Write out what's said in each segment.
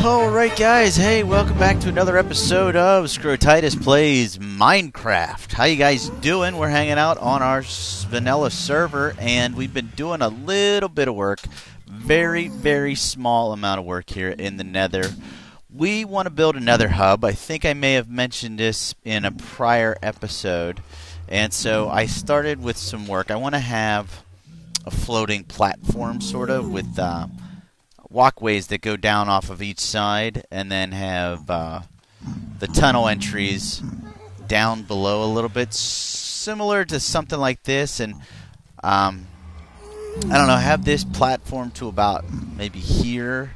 Alright guys, hey, welcome back to another episode of Scrotitus Plays Minecraft. How you guys doing? We're hanging out on our vanilla server, and we've been doing a little bit of work. Very small amount of work here in the nether. We want to build a nether hub. I think I may have mentioned this in a prior episode. And so I started with some work. I want to have a floating platform, sort of, with walkways that go down off of each side, and then have the tunnel entries down below a little bit, similar to something like this. And I don't know, have this platform to about maybe here,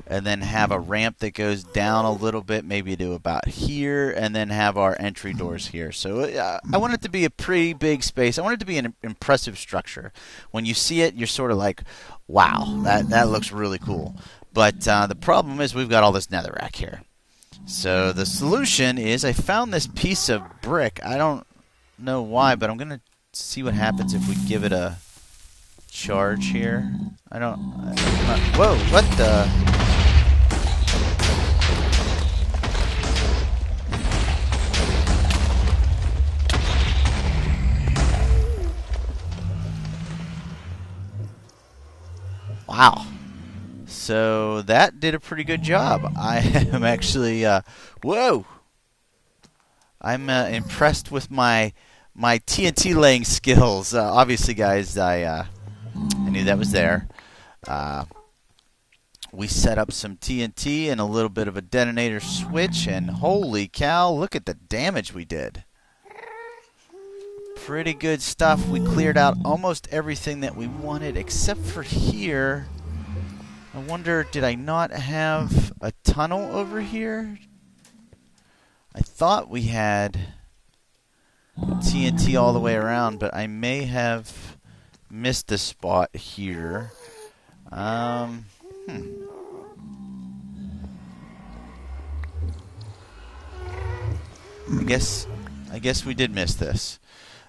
and then have a ramp that goes down a little bit, maybe to about here, and then have our entry doors here. So I want it to be a pretty big space. I want it to be an impressive structure. When you see it, you're sort of like, wow, that looks really cool. But the problem is we've got all this netherrack here. So the solution is I found this piece of brick. I don't know why, but I'm going to see what happens if we give it a charge here. Whoa, what the... Wow. So that did a pretty good job. I am actually, whoa! I'm impressed with my TNT laying skills. Obviously, guys, I knew that was there. We set up some TNT and a little bit of a detonator switch, and holy cow, look at the damage we did. Pretty good stuff. We cleared out almost everything that we wanted, except for here. I wonder, did I not have a tunnel over here? I thought we had TNT all the way around, but I may have missed a spot here. I guess we did miss this.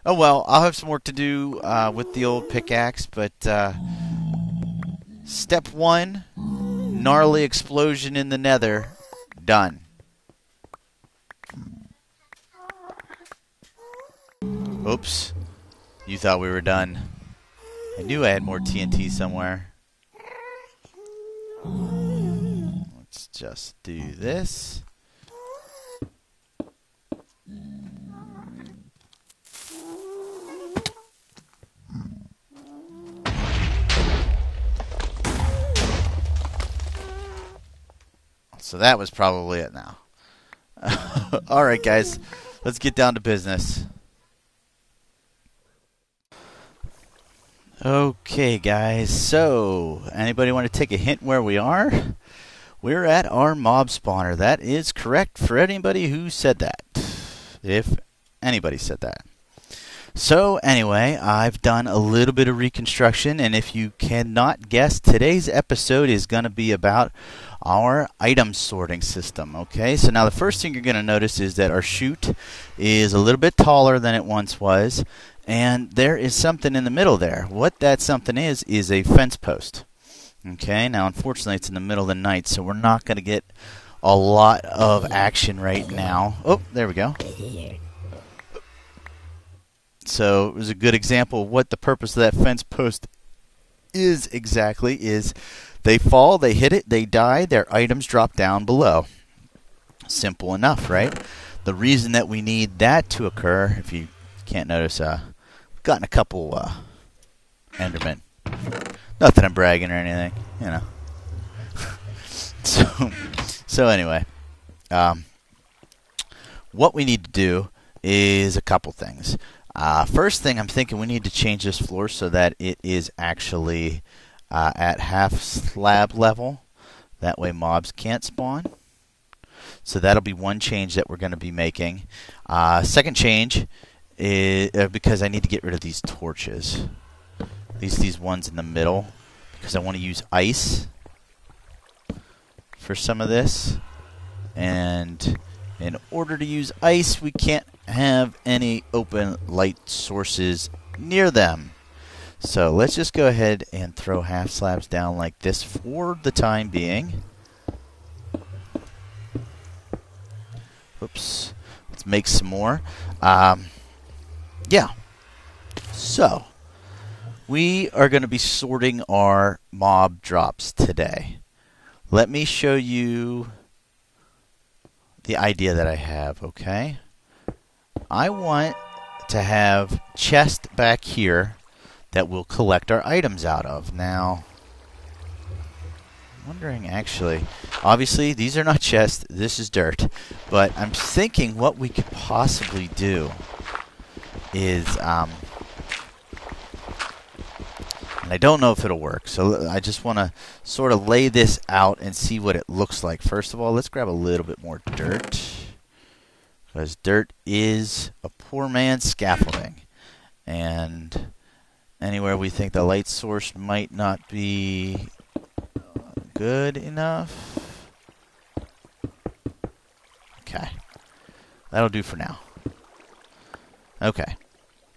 Oh well, I'll have some work to do with the old pickaxe, but step one, gnarly explosion in the nether, done. Oops, you thought we were done. I knew I had more TNT somewhere. Let's just do this. So that was probably it now. Alright guys, let's get down to business. Okay guys, so anybody want to take a hint where we are? We're at our mob spawner. That is correct for anybody who said that. If anybody said that. So anyway, I've done a little bit of reconstruction, and if you cannot guess, today's episode is going to be about our item sorting system. Okay, so now the first thing you're going to notice is that our chute is a little bit taller than it once was, and there is something in the middle there. What that something is a fence post. Okay, now unfortunately it's in the middle of the night, so we're not going to get a lot of action right now. Oh, there we go. So it was a good example of what the purpose of that fence post is exactly. Is they fall, they hit it, they die, their items drop down below. Simple enough, right? The reason that we need that to occur, if you can't notice, we've gotten a couple Endermen. Not that I'm bragging or anything, you know. So anyway, what we need to do is a couple things. First thing, I'm thinking we need to change this floor so that it is actually at half slab level. That way mobs can't spawn. So that'll be one change that we're going to be making. Second change is because I need to get rid of these torches. These ones in the middle, because I want to use ice for some of this. And in order to use ice, we can't have any open light sources near them. So let's just go ahead and throw half slabs down like this for the time being. drops. Let's make some more. Yeah. So, we are going to be sorting our mob drops today. Let me show you the idea that I have, okay? I want to have chest back here that we'll collect our items out of. Now, I'm wondering actually, obviously these are not chests, this is dirt, but I'm thinking what we could possibly do is, and I don't know if it'll work, so I just want to sort of lay this out and see what it looks like. First of all, let's grab a little bit more dirt, because dirt is a poor man's scaffolding. And anywhere we think the light source might not be good enough. Okay. That'll do for now. Okay.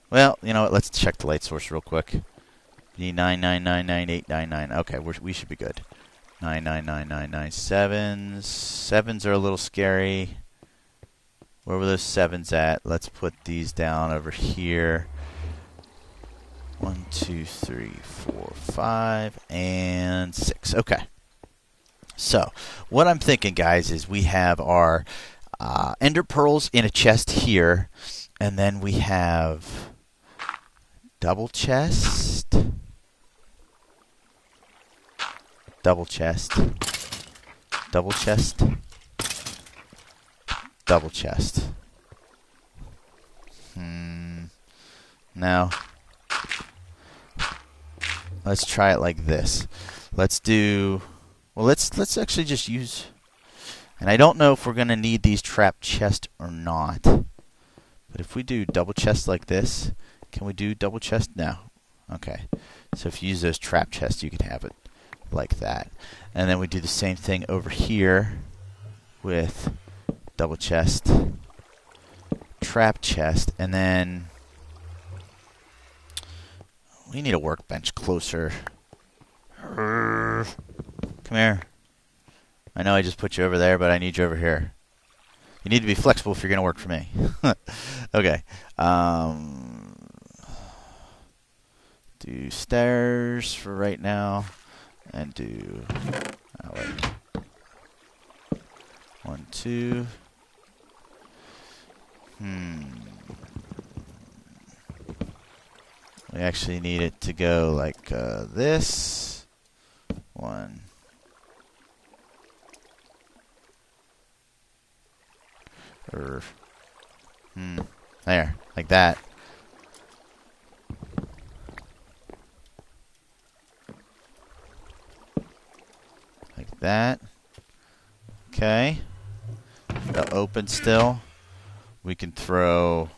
Well, you know what? Let's check the light source real quick. B9999899. Okay, we should be good. 999997. Sevens are a little scary. Where were those sevens at? Let's put these down over here. 1, 2, 3, 4, 5, and 6. Okay. So, what I'm thinking, guys, is we have our ender pearls in a chest here, and then we have double chest, double chest, double chest, double chest. Now, let's try it like this. Let's do, well, let's actually just use, and I don't know if we're going to need these trap chests or not, but if we do double chest like this, can we do double chest? No. Okay. So if you use those trap chests, you can have it like that. And then we do the same thing over here with double chest, trap chest, and then we need a workbench closer. Come here. I know I just put you over there, but I need you over here. You need to be flexible if you're going to work for me. Okay. Do stairs for right now, and do, oh wait, 1, 2. We actually need it to go like this. 1. There, like that. Like that. Okay. They'll open still. We can throw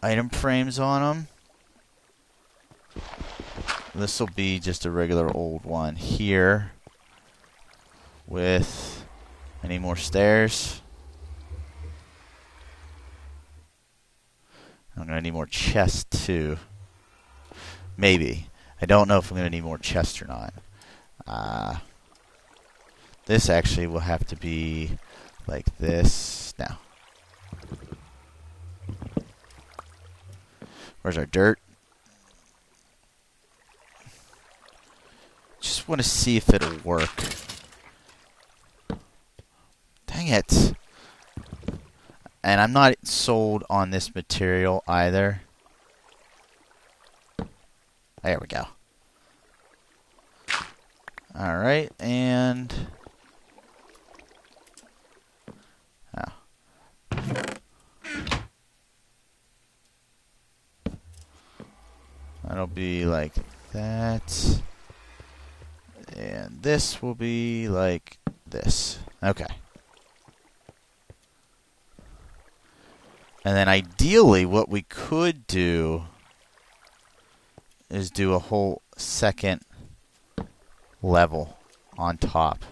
item frames on them. This will be just a regular old one here with any more stairs. I'm going to need more chests too. Maybe. I don't know if I'm going to need more chests or not. This actually will have to be like this. Now, where's our dirt? Just want to see if it'll work. Dang it. And I'm not sold on this material either. There we go. Alright, and that'll be like that. And this will be like this. Okay. And then ideally what we could do is do a whole second level on top.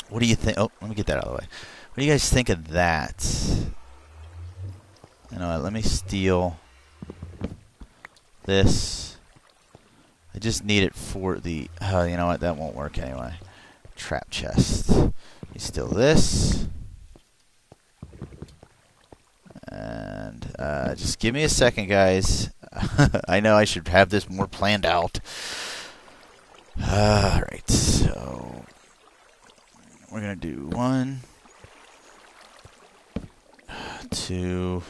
What do you think? Oh, let me get that out of the way. What do you guys think of that? You know what? Let me steal this. just need it for the... Oh, you know what? That won't work anyway. Trap chest. Still this. And just give me a second, guys. I know I should have this more planned out. Alright, so we're going to do 1, 2,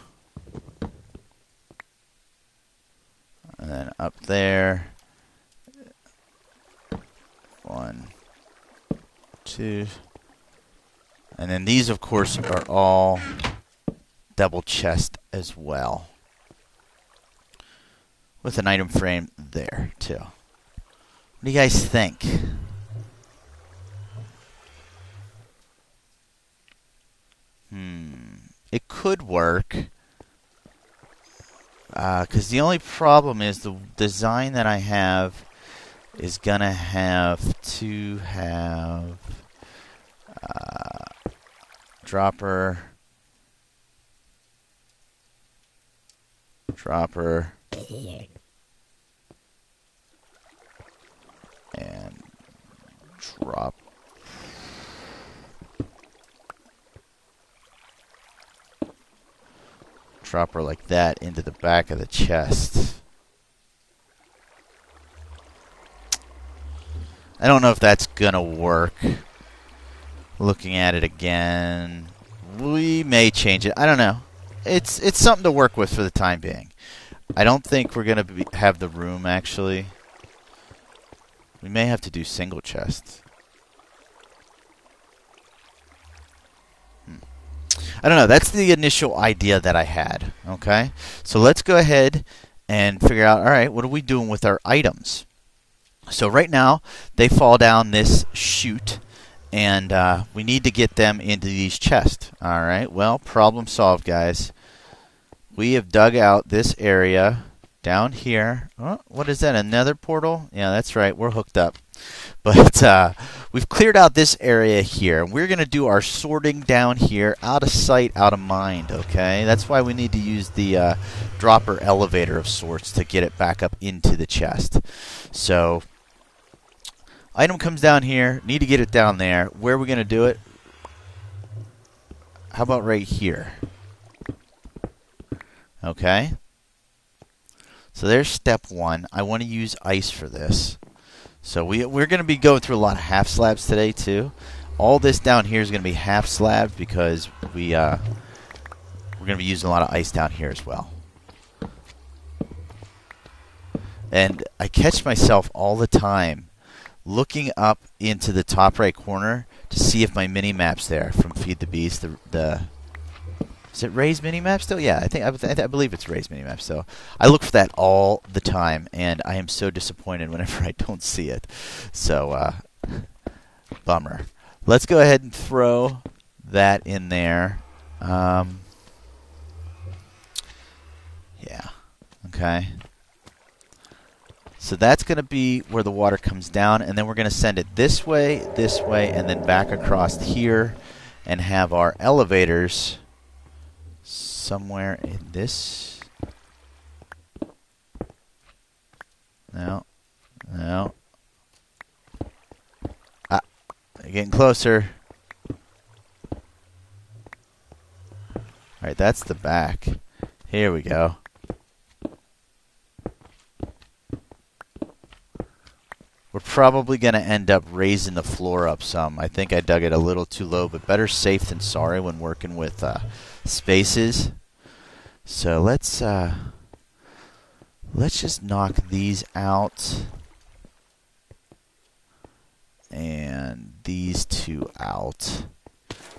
and then up there. 1, 2. And then these, of course, are all double chest as well. With an item frame there, too. What do you guys think? It could work. Because the only problem is the design that I have is going to have to have dropper, and dropper like that into the back of the chest. I don't know if that's gonna work. Looking at it again, we may change it. I don't know. It's something to work with for the time being. I don't think we're gonna have the room actually. We may have to do single chests. I don't know. That's the initial idea that I had. Okay, so let's go ahead and figure out. All right, what are we doing with our items? So right now they fall down this chute, and we need to get them into these chests. All right. Well, problem solved, guys. We have dug out this area down here. Oh, what is that? Another portal? Yeah, that's right. We're hooked up. But we've cleared out this area here. We're going to do our sorting down here, out of sight, out of mind, okay? That's why we need to use the dropper elevator of sorts to get it back up into the chest. So, item comes down here. Need to get it down there. Where are we going to do it? How about right here? Okay. So there's step 1. I want to use ice for this. So we're going to be going through a lot of half slabs today too. All this down here is going to be half slabbed because we're going to be using a lot of ice down here as well. And I catch myself all the time looking up into the top right corner to see if my mini map's there from Feed the Beast. Is it Ray's minimap still? Yeah, I believe it's Ray's minimap still. I look for that all the time, and I am so disappointed whenever I don't see it. So, bummer. Let's go ahead and throw that in there. Yeah. Okay. So that's going to be where the water comes down, and then we're going to send it this way, and then back across here, and have our elevators somewhere in this. No. Getting closer. Alright, that's the back. Here we go. We're probably going to end up raising the floor up some. I think I dug it a little too low, but better safe than sorry when working with spaces. So let's just knock these out and these two out,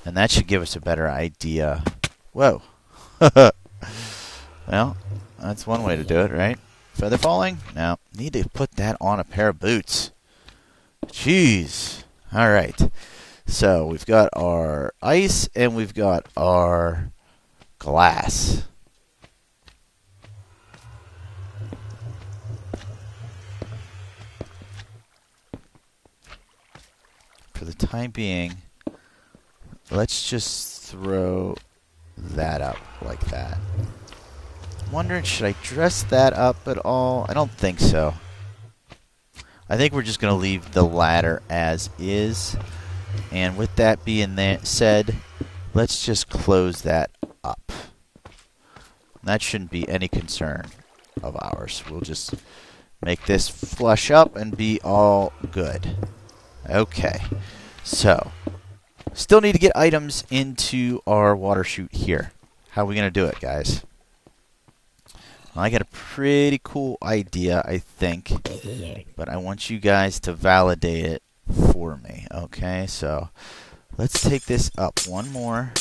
and that should give us a better idea. Whoa. Well, that's one way to do it, right? Feather falling? No. Need to put that on a pair of boots. Jeez. Alright. So, we've got our ice and we've got our glass. For the time being, let's just throw that up like that. Wondering, should I dress that up at all? I don't think so. I think we're just going to leave the ladder as is. And with that being said, let's just close that up. That shouldn't be any concern of ours. We'll just make this flush up and be all good. Okay, so still need to get items into our water chute here. How are we going to do it, guys? Well, I got a pretty cool idea, I think, but I want you guys to validate it for me. Okay, so let's take this up one more.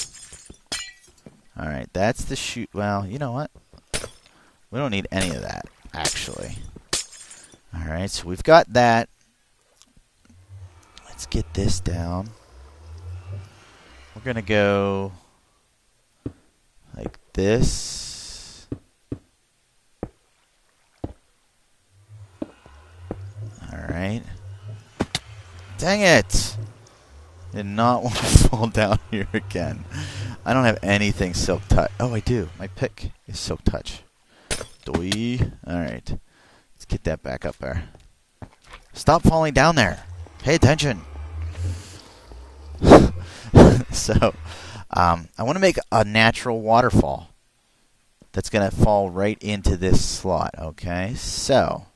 Alright, that's the chute. Well, you know what? We don't need any of that, actually. Alright, so we've got that. Let's get this down. We're going to go like this. Alright. Dang it! Did not want to fall down here again. I don't have anything silk touch. Oh, I do. My pick is silk touch. Doi. Alright. Let's get that back up there. Stop falling down there. Pay attention. So, I want to make a natural waterfall that's going to fall right into this slot. Okay, so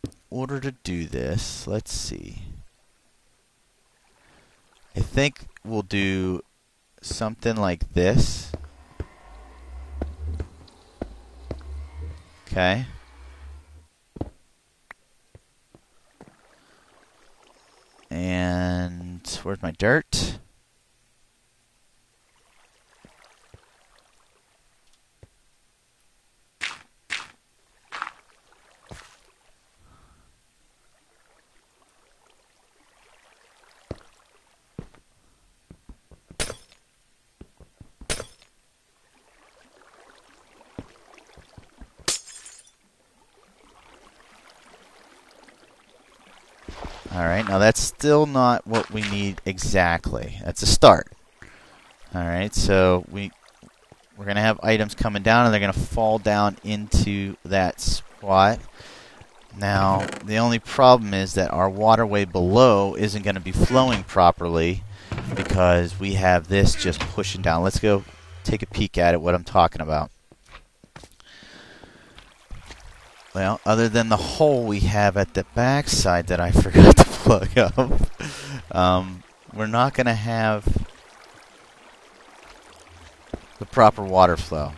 in order to do this, let's see. I think we'll do something like this. Okay. And where's my dirt? Alright, now that's still not what we need exactly. That's a start. Alright, so we're going to have items coming down and they're going to fall down into that spot. Now, the only problem is that our waterway below isn't going to be flowing properly because we have this just pushing down. Let's go take a peek at it, what I'm talking about. Well, other than the hole we have at the back side that I forgot to plug up, we're not going to have the proper water flow.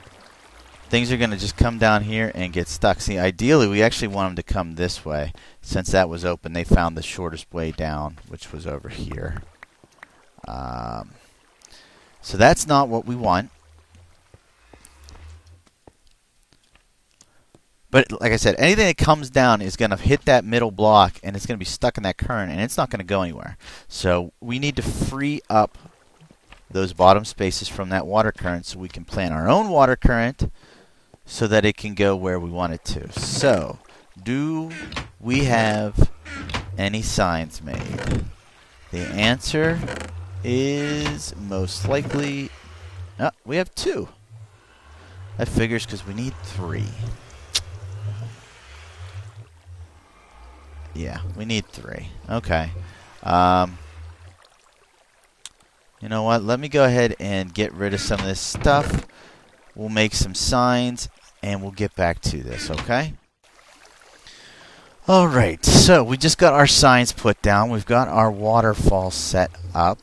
Things are going to just come down here and get stuck. See, ideally, we actually want them to come this way. Since that was open, they found the shortest way down, which was over here. So that's not what we want. But like I said, anything that comes down is going to hit that middle block, and it's going to be stuck in that current, and it's not going to go anywhere. So we need to free up those bottom spaces from that water current so we can plan our own water current so that it can go where we want it to. So, do we have any signs made? The answer is most likely... we have 2. That figures because we need 3. Yeah, we need 3. Okay. You know what? Let me go ahead and get rid of some of this stuff. We'll make some signs, and we'll get back to this, okay? Alright, so we just got our signs put down. We've got our waterfall set up.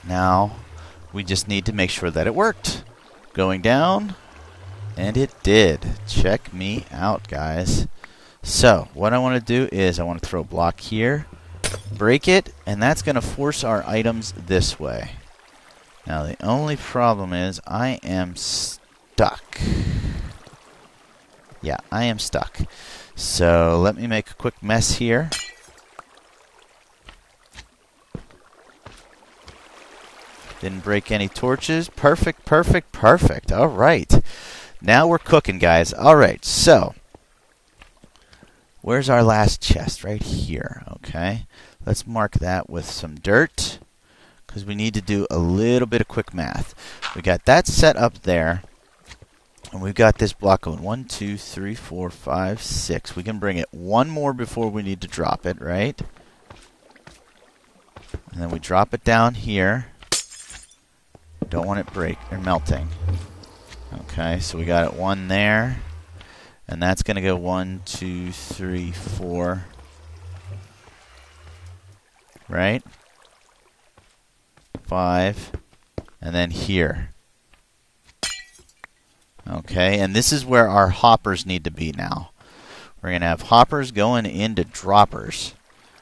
Now, we just need to make sure that it worked. Going down, and it did. Check me out, guys. So, what I want to do is I want to throw a block here, break it, and that's going to force our items this way. Now, the only problem is I am stuck. Yeah, I am stuck. So, let me make a quick mess here. Didn't break any torches. Perfect, perfect, perfect. All right. Now we're cooking, guys. All right, so... where's our last chest? Right here, okay? Let's mark that with some dirt because we need to do a little bit of quick math. We got that set up there. And we've got this block going 1, 2, 3, 4, 5, 6. We can bring it one more before we need to drop it, right? And then we drop it down here. Don't want it break or melting. Okay, so we got it one there. And that's going to go 1, 2, 3, 4. Right? 5. And then here. Okay, and this is where our hoppers need to be now. We're going to have hoppers going into droppers.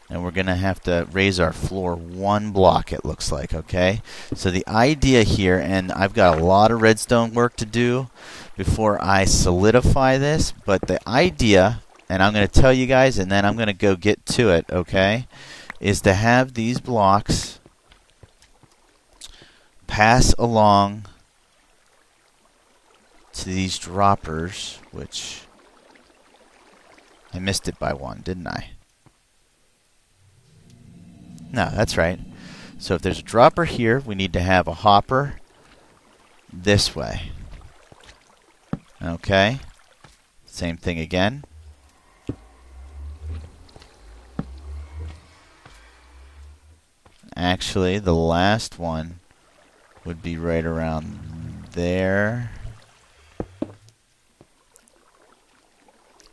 And we're going to have to raise our floor one block, it looks like, okay? So the idea here, and I've got a lot of redstone work to do before I solidify this, but the idea, and I'm going to tell you guys, and then I'm going to go get to it, okay, is to have these blocks pass along to these droppers, which I missed it by one, didn't I? No, that's right. So if there's a dropper here, we need to have a hopper this way. Okay. Same thing again. Actually, the last one would be right around there.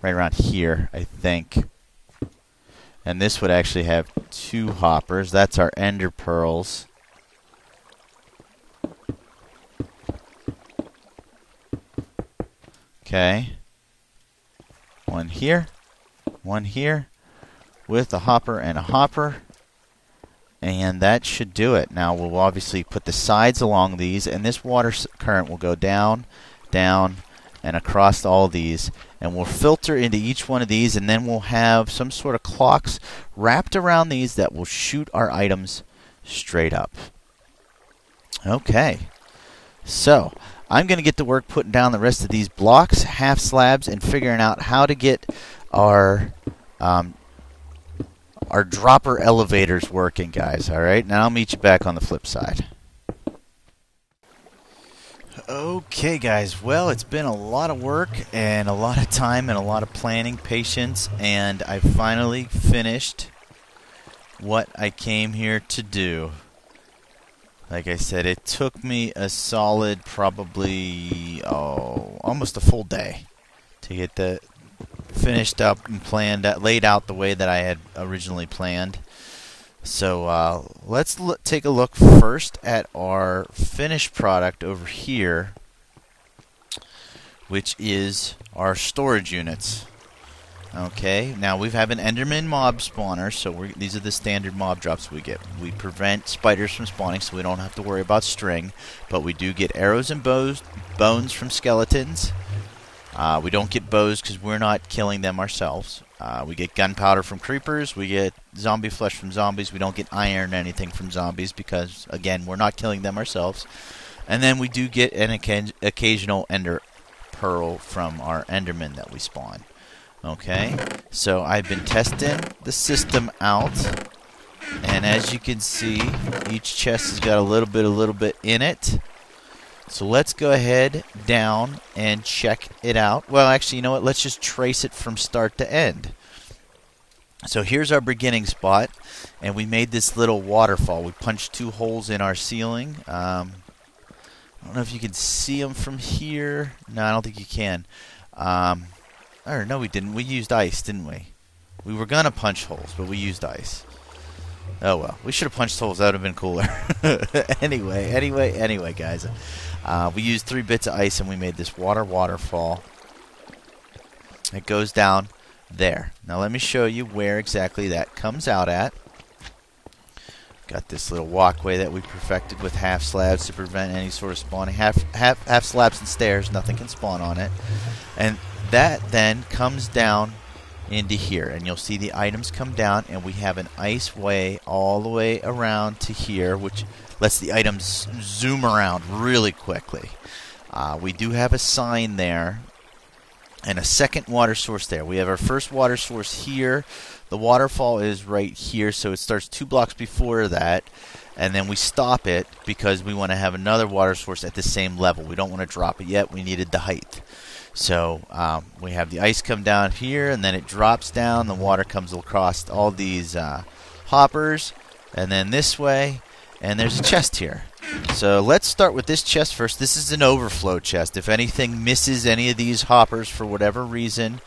Right around here, I think. And this would actually have two hoppers. That's our ender pearls. Okay. One here. One here. With a hopper and a hopper. And that should do it. Now we'll obviously put the sides along these. And this water current will go down, down, and across all these. And we'll filter into each one of these, and then we'll have some sort of clocks wrapped around these that will shoot our items straight up. Okay. So, I'm going to get to work putting down the rest of these blocks, half slabs, and figuring out how to get our dropper elevators working, guys. All right? Now I'll meet you back on the flip side. Okay, guys, well, it's been a lot of work and a lot of time and a lot of planning, patience, and I finally finished what I came here to do. Like I said, it took me a solid, probably, almost a full day to get the finished up and planned, laid out the way that I had originally planned. So let's take a look first at our finished product over here, which is our storage units. Okay, now we have an Enderman mob spawner, so these are the standard mob drops we get. We prevent spiders from spawning, so we don't have to worry about string, but we do get arrows and bones from skeletons. We don't get bows because we're not killing them ourselves. We get gunpowder from creepers. We get zombie flesh from zombies. We don't get iron or anything from zombies because, again, we're not killing them ourselves. And then we do get an occasional ender pearl from our enderman that we spawn. Okay, so I've been testing the system out. And as you can see, each chest has got a little bit in it. So let's go ahead down and check it out. Well, actually, you know what? Let's just trace it from start to end. So here's our beginning spot, and we made this little waterfall. We punched 2 holes in our ceiling. I don't know if you can see them from here. No, I don't think you can. Or no, we didn't. We used ice, didn't we? We were going to punch holes, but we used ice. Oh, well. We should have punched holes. That would have been cooler. Anyway, guys. We used 3 bits of ice, and we made this waterfall. It goes down there. Now, let me show you where exactly that comes out at. Got this little walkway that we perfected with half slabs to prevent any sort of spawning. Half slabs and stairs. Nothing can spawn on it. And that then comes down into here, and you'll see the items come down, and we have an ice way all the way around to here, which lets the items zoom around really quickly. We do have a sign there and a second water source there. We have our first water source here. The waterfall is right here, so it starts 2 blocks before that. and then we stop it because we want to have another water source at the same level. We don't want to drop it yet. We needed the height. So we have the ice come down here, and then it drops down. The water comes across all these hoppers, and then this way, and there's a chest here. So let's start with this chest first. This is an overflow chest. If anything misses any of these hoppers for whatever reason,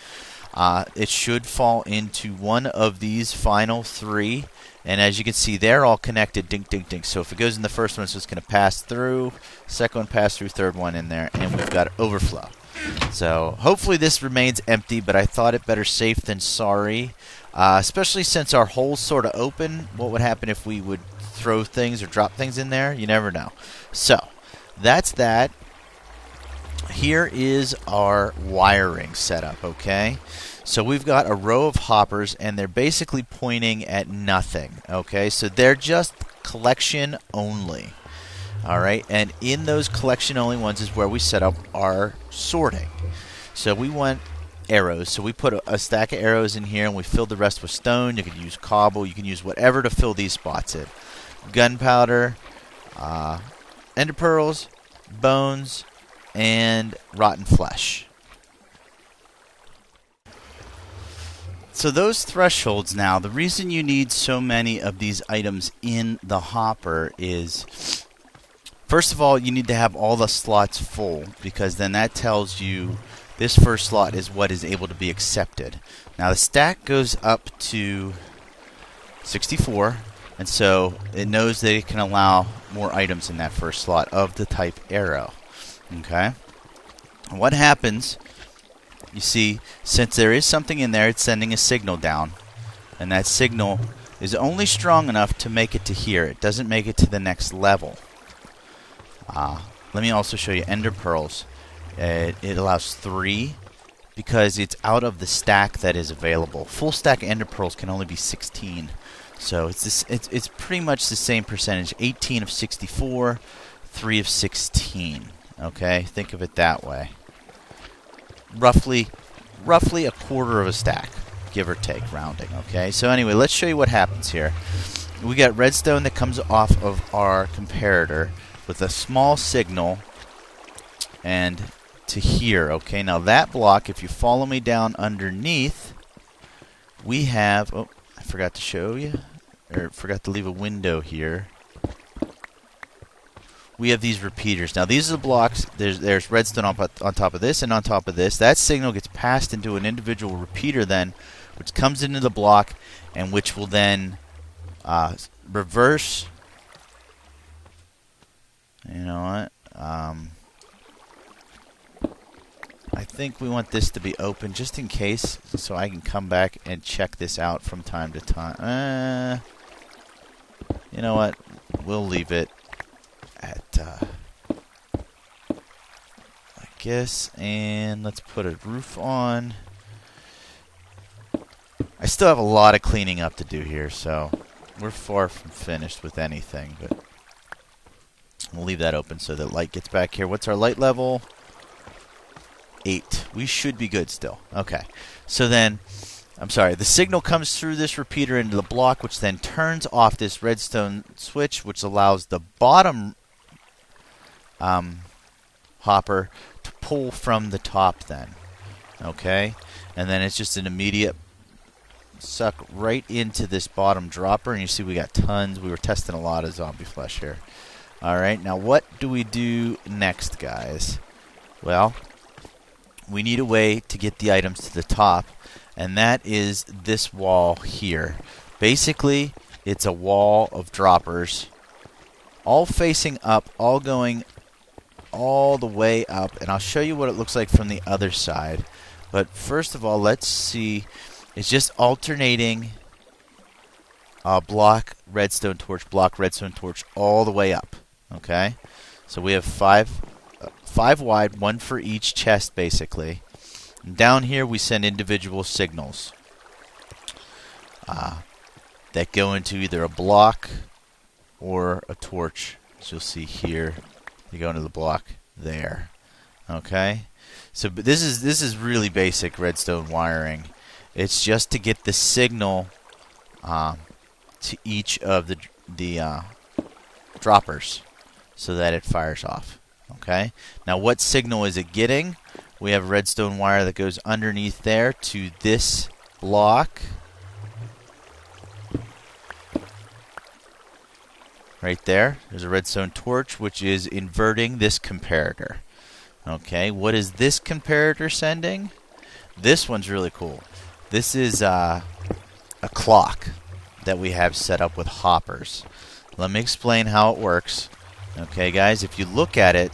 it should fall into one of these final 3. And as you can see, they're all connected, dink, dink, dink. So if it goes in the first one, it's just going to pass through. Second one, pass through. Third one in there. And we've got overflow. So hopefully this remains empty, but I thought it better safe than sorry. Especially since our hole's sort of open. What would happen if we would throw things or drop things in there? You never know. So that's that. Here is our wiring setup, okay? So we've got a row of hoppers, and they're basically pointing at nothing, okay? So they're just collection only, all right? And in those collection only ones is where we set up our sorting. So we want arrows. So we put a stack of arrows in here, and we filled the rest with stone. You can use cobble. You can use whatever to fill these spots in. Gunpowder, ender pearls, bones, and rotten flesh. So those thresholds now, the reason you need so many of these items in the hopper is, first of all, you need to have all the slots full, because then that tells you this first slot is what is able to be accepted. Now the stack goes up to 64, and so it knows that it can allow more items in that first slot of the type arrow. Okay? And what happens, you see, since there is something in there, it's sending a signal down. And that signal is only strong enough to make it to here. It doesn't make it to the next level. Let me also show you ender pearls. It allows 3 because it's out of the stack that is available. Full stack ender pearls can only be 16. So it's pretty much the same percentage. 18 of 64, 3 of 16. Okay, think of it that way. Roughly a quarter of a stack, give or take, rounding. Okay, so anyway, let's show you what happens here. We got redstone that comes off of our comparator with a small signal and to here. Okay, now that block, if you follow me down underneath, we have, oh, I forgot to show you, or forgot to leave a window here. We have these repeaters. Now these are the blocks. There's redstone on top of this and on top of this. That signal gets passed into an individual repeater then, which comes into the block and which will then reverse. You know what? I think we want this to be open just in case, so I can come back and check this out from time to time. You know what? We'll leave it at like this, and let's put a roof on. I still have a lot of cleaning up to do here, so we're far from finished with anything, but we'll leave that open so that light gets back here. What's our light level? 8. We should be good still. Okay, so then I'm sorry, the signal comes through this repeater into the block, which then turns off this redstone switch, which allows the bottom hopper to pull from the top then. Okay? And then it's just an immediate suck right into this bottom dropper, and you see we got tons. We were testing a lot of zombie flesh here. Alright, now what do we do next, guys? Well, we need a way to get the items to the top, and that is this wall here. Basically, it's a wall of droppers, all facing up, all going all the way up, and I'll show you what it looks like from the other side. But first of all, let's see. It's just alternating block, redstone torch, all the way up. Okay? So we have five wide, one for each chest, basically. And down here, we send individual signals that go into either a block or a torch. As you'll see here, they go into the block there. Okay? So but this is really basic redstone wiring. It's just to get the signal to each of the droppers so that it fires off. Okay. Now, what signal is it getting? We have a redstone wire that goes underneath there to this block. Right there. There's a redstone torch, which is inverting this comparator. Okay. What is this comparator sending? This one's really cool. This is a clock that we have set up with hoppers. Let me explain how it works. Okay, guys, if you look at it,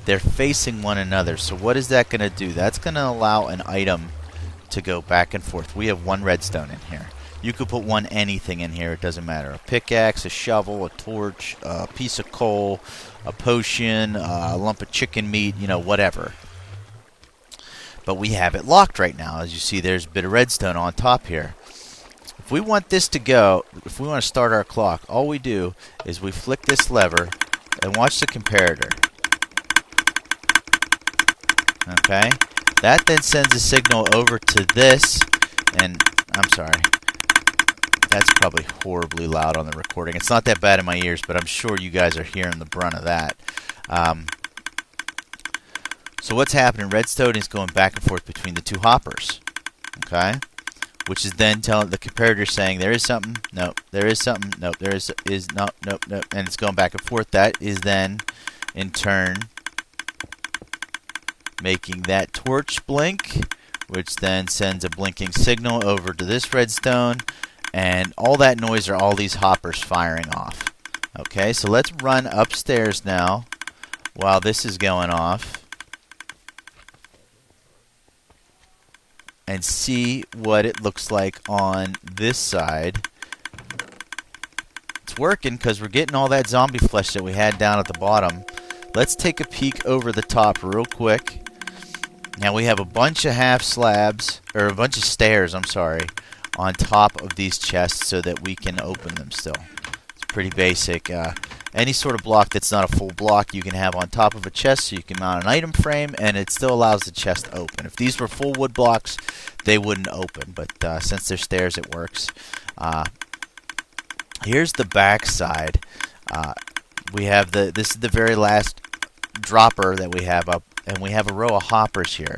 they're facing one another. So what is that going to do? That's going to allow an item to go back and forth. We have one redstone in here. You could put one anything in here. It doesn't matter. A pickaxe, a shovel, a torch, a piece of coal, a potion, a lump of chicken meat, you know, whatever. But we have it locked right now. As you see, there's a bit of redstone on top here. If we want this to go, if we want to start our clock, all we do is we flick this lever and watch the comparator. Okay? That then sends a signal over to this, and I'm sorry. That's probably horribly loud on the recording. It's not that bad in my ears, but I'm sure you guys are hearing the brunt of that. So what's happening? Redstone is going back and forth between the two hoppers. Okay? Which is then telling the comparator saying there is something, nope, there is something, nope, there is nope, nope, nope, and it's going back and forth. That is then, in turn, making that torch blink, which then sends a blinking signal over to this redstone, and all that noise are all these hoppers firing off. Okay, so let's run upstairs now while this is going off and see what it looks like on this side. It's working because we're getting all that zombie flesh that we had down at the bottom. Let's take a peek over the top real quick. Now we have a bunch of half slabs, or a bunch of stairs, I'm sorry, on top of these chests so that we can open them still. It's pretty basic. Any sort of block that's not a full block you can have on top of a chest so you can mount an item frame, and it still allows the chest to open. If these were full wood blocks, they wouldn't open, but since they're stairs, it works. Here's the back side. We have this is the very last dropper that we have up, and we have a row of hoppers here.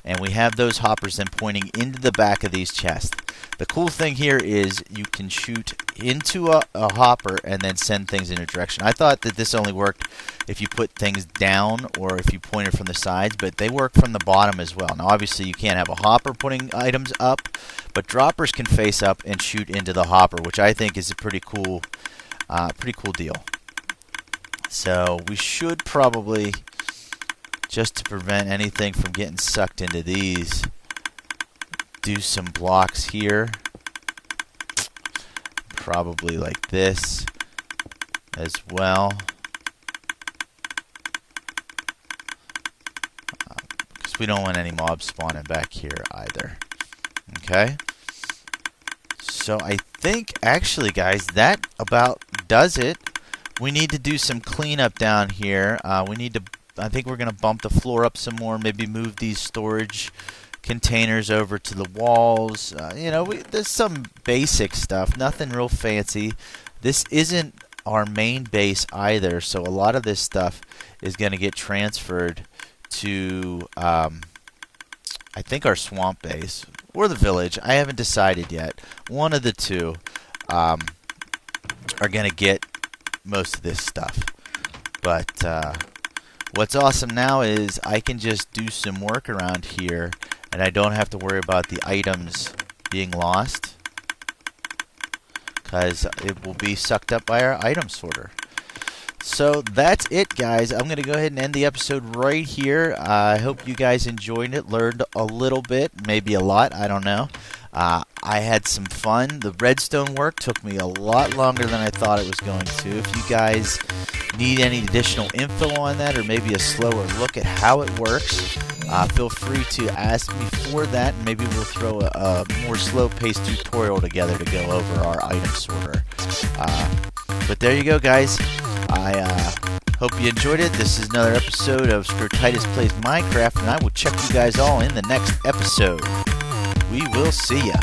And we have those hoppers then pointing into the back of these chests. The cool thing here is you can shoot into a hopper and then send things in a direction. I thought that this only worked if you put things down or if you pointed from the sides, but they work from the bottom as well. Now, obviously, you can't have a hopper putting items up, but droppers can face up and shoot into the hopper, which I think is a pretty cool deal. So we should probably, just to prevent anything from getting sucked into these, do some blocks here. Probably like this as well. Because we don't want any mobs spawning back here either. Okay? So I think, actually, guys, that about does it. We need to do some cleanup down here. I think we're going to bump the floor up some more, maybe move these storage containers over to the walls. There's some basic stuff, nothing real fancy. This isn't our main base either, so a lot of this stuff is going to get transferred to, I think, our swamp base or the village. I haven't decided yet. One of the two are going to get most of this stuff. But what's awesome now is I can just do some work around here, and I don't have to worry about the items being lost, because it will be sucked up by our item sorter. So that's it, guys. I'm going to go ahead and end the episode right here. I hope you guys enjoyed it, learned a little bit, maybe a lot, I don't know. I had some fun. The redstone work took me a lot longer than I thought it was going to. If you guys need any additional info on that, or maybe a slower look at how it works, feel free to ask me for that. Maybe we'll throw a more slow-paced tutorial together to go over our item sorter. But there you go, guys. I hope you enjoyed it. This is another episode of Titus Plays Minecraft, and I will check you guys all in the next episode. We will see ya.